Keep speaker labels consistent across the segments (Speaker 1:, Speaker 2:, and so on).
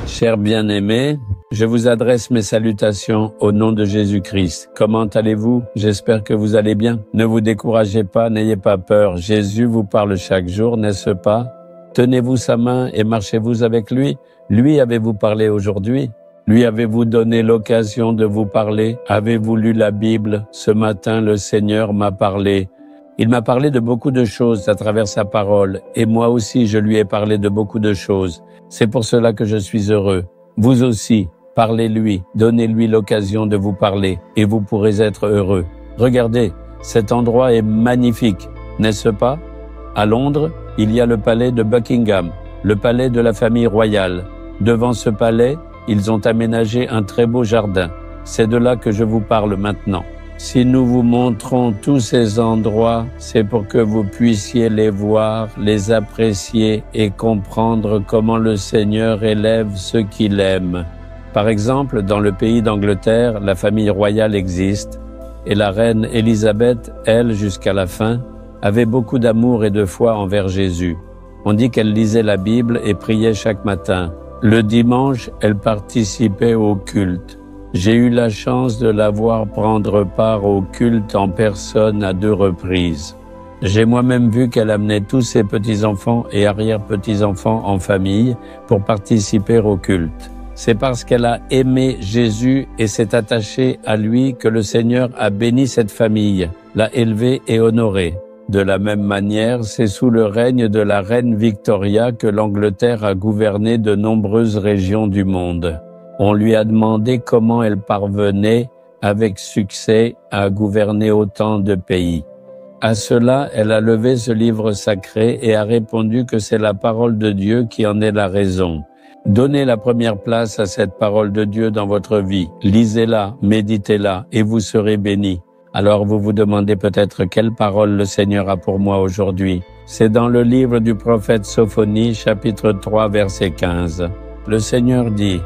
Speaker 1: Chers bien-aimés, je vous adresse mes salutations au nom de Jésus-Christ. Comment allez-vous? J'espère que vous allez bien. Ne vous découragez pas, n'ayez pas peur. Jésus vous parle chaque jour, n'est-ce pas? Tenez-vous sa main et marchez-vous avec lui. Lui avez-vous parlé aujourd'hui? Lui avez-vous donné l'occasion de vous parler? Avez-vous lu la Bible? Ce matin, le Seigneur m'a parlé. Il m'a parlé de beaucoup de choses à travers sa parole, et moi aussi je lui ai parlé de beaucoup de choses. C'est pour cela que je suis heureux. Vous aussi, parlez-lui, donnez-lui l'occasion de vous parler, et vous pourrez être heureux. Regardez, cet endroit est magnifique, n'est-ce pas? À Londres, il y a le palais de Buckingham, le palais de la famille royale. Devant ce palais, ils ont aménagé un très beau jardin. C'est de là que je vous parle maintenant. Si nous vous montrons tous ces endroits, c'est pour que vous puissiez les voir, les apprécier et comprendre comment le Seigneur élève ceux qu'il aime. Par exemple, dans le pays d'Angleterre, la famille royale existe et la reine Élisabeth, elle, jusqu'à la fin, avait beaucoup d'amour et de foi envers Jésus. On dit qu'elle lisait la Bible et priait chaque matin. Le dimanche, elle participait au culte. J'ai eu la chance de la voir prendre part au culte en personne à 2 reprises. J'ai moi-même vu qu'elle amenait tous ses petits-enfants et arrière-petits-enfants en famille pour participer au culte. C'est parce qu'elle a aimé Jésus et s'est attachée à lui que le Seigneur a béni cette famille, l'a élevée et honorée. De la même manière, c'est sous le règne de la reine Victoria que l'Angleterre a gouverné de nombreuses régions du monde. On lui a demandé comment elle parvenait avec succès à gouverner autant de pays. À cela, elle a levé ce livre sacré et a répondu que c'est la parole de Dieu qui en est la raison. Donnez la première place à cette parole de Dieu dans votre vie. Lisez-la, méditez-la et vous serez bénis. Alors vous vous demandez peut-être quelle parole le Seigneur a pour moi aujourd'hui. C'est dans le livre du prophète Sophonie, chapitre 3, verset 15. Le Seigneur dit: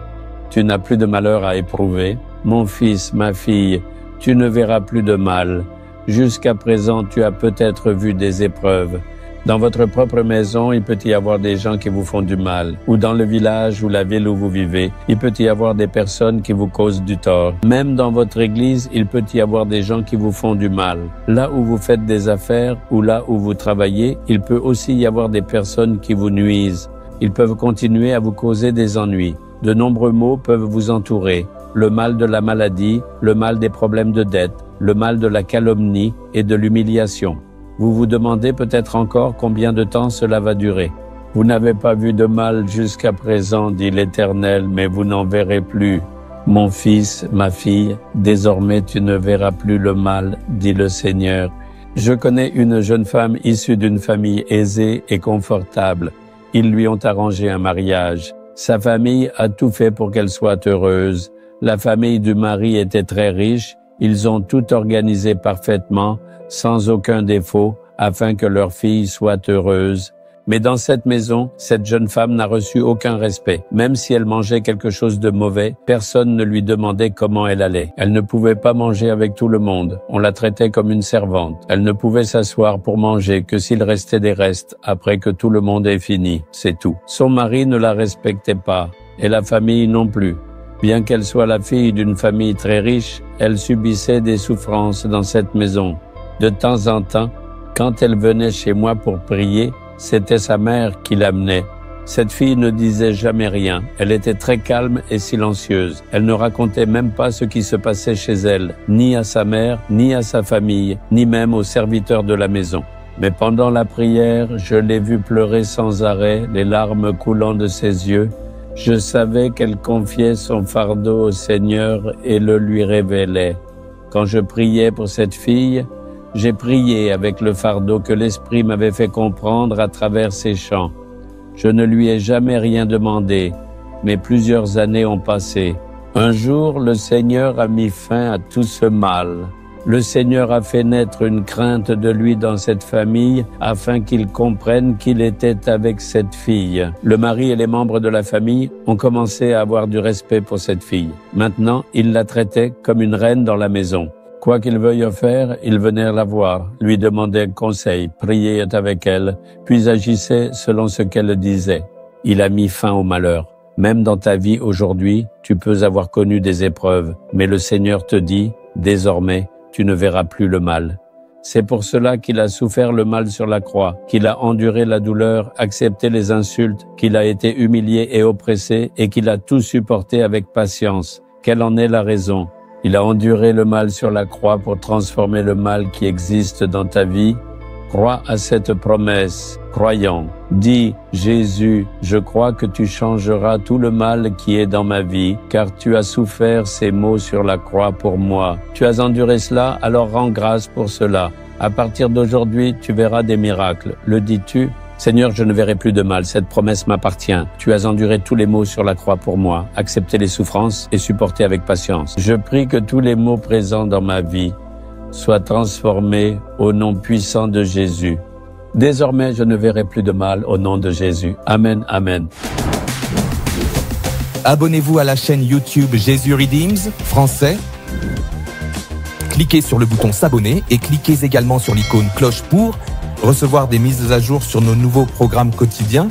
Speaker 1: tu n'as plus de malheur à éprouver. Mon fils, ma fille, tu ne verras plus de mal. Jusqu'à présent, tu as peut-être vu des épreuves. Dans votre propre maison, il peut y avoir des gens qui vous font du mal. Ou dans le village ou la ville où vous vivez, il peut y avoir des personnes qui vous causent du tort. Même dans votre église, il peut y avoir des gens qui vous font du mal. Là où vous faites des affaires ou là où vous travaillez, il peut aussi y avoir des personnes qui vous nuisent. Ils peuvent continuer à vous causer des ennuis. De nombreux maux peuvent vous entourer. Le mal de la maladie, le mal des problèmes de dette, le mal de la calomnie et de l'humiliation. Vous vous demandez peut-être encore combien de temps cela va durer. Vous n'avez pas vu de mal jusqu'à présent, dit l'Éternel, mais vous n'en verrez plus. Mon fils, ma fille, désormais tu ne verras plus le mal, dit le Seigneur. Je connais une jeune femme issue d'une famille aisée et confortable. Ils lui ont arrangé un mariage. Sa famille a tout fait pour qu'elle soit heureuse. La famille du mari était très riche. Ils ont tout organisé parfaitement, sans aucun défaut, afin que leur fille soit heureuse. Mais dans cette maison, cette jeune femme n'a reçu aucun respect. Même si elle mangeait quelque chose de mauvais, personne ne lui demandait comment elle allait. Elle ne pouvait pas manger avec tout le monde. On la traitait comme une servante. Elle ne pouvait s'asseoir pour manger que s'il restait des restes après que tout le monde ait fini. C'est tout. Son mari ne la respectait pas, et la famille non plus. Bien qu'elle soit la fille d'une famille très riche, elle subissait des souffrances dans cette maison. De temps en temps, quand elle venait chez moi pour prier, c'était sa mère qui l'amenait. Cette fille ne disait jamais rien. Elle était très calme et silencieuse. Elle ne racontait même pas ce qui se passait chez elle, ni à sa mère, ni à sa famille, ni même aux serviteurs de la maison. Mais pendant la prière, je l'ai vue pleurer sans arrêt, les larmes coulant de ses yeux. Je savais qu'elle confiait son fardeau au Seigneur et le lui révélait. Quand je priais pour cette fille, j'ai prié avec le fardeau que l'Esprit m'avait fait comprendre à travers ces chants. Je ne lui ai jamais rien demandé, mais plusieurs années ont passé. Un jour, le Seigneur a mis fin à tout ce mal. Le Seigneur a fait naître une crainte de lui dans cette famille afin qu'il comprenne qu'il était avec cette fille. Le mari et les membres de la famille ont commencé à avoir du respect pour cette fille. Maintenant, ils la traitaient comme une reine dans la maison. Quoi qu'ils veuillent faire, ils venaient la voir, lui demandaient conseil, priaient avec elle, puis agissaient selon ce qu'elle disait. Il a mis fin au malheur. Même dans ta vie aujourd'hui, tu peux avoir connu des épreuves, mais le Seigneur te dit, désormais, tu ne verras plus le mal. C'est pour cela qu'il a souffert le mal sur la croix, qu'il a enduré la douleur, accepté les insultes, qu'il a été humilié et oppressé et qu'il a tout supporté avec patience. Quelle en est la raison? Il a enduré le mal sur la croix pour transformer le mal qui existe dans ta vie. Crois à cette promesse, croyant. Dis, Jésus, je crois que tu changeras tout le mal qui est dans ma vie, car tu as souffert ces maux sur la croix pour moi. Tu as enduré cela, alors rends grâce pour cela. À partir d'aujourd'hui, tu verras des miracles. Le dis-tu? Seigneur, je ne verrai plus de mal, cette promesse m'appartient. Tu as enduré tous les maux sur la croix pour moi, accepté les souffrances et supporté avec patience. Je prie que tous les maux présents dans ma vie soient transformés au nom puissant de Jésus. Désormais, je ne verrai plus de mal au nom de Jésus. Amen, amen.
Speaker 2: Abonnez-vous à la chaîne YouTube Jésus Redeems français. Cliquez sur le bouton s'abonner et cliquez également sur l'icône cloche pour recevoir des mises à jour sur nos nouveaux programmes quotidiens.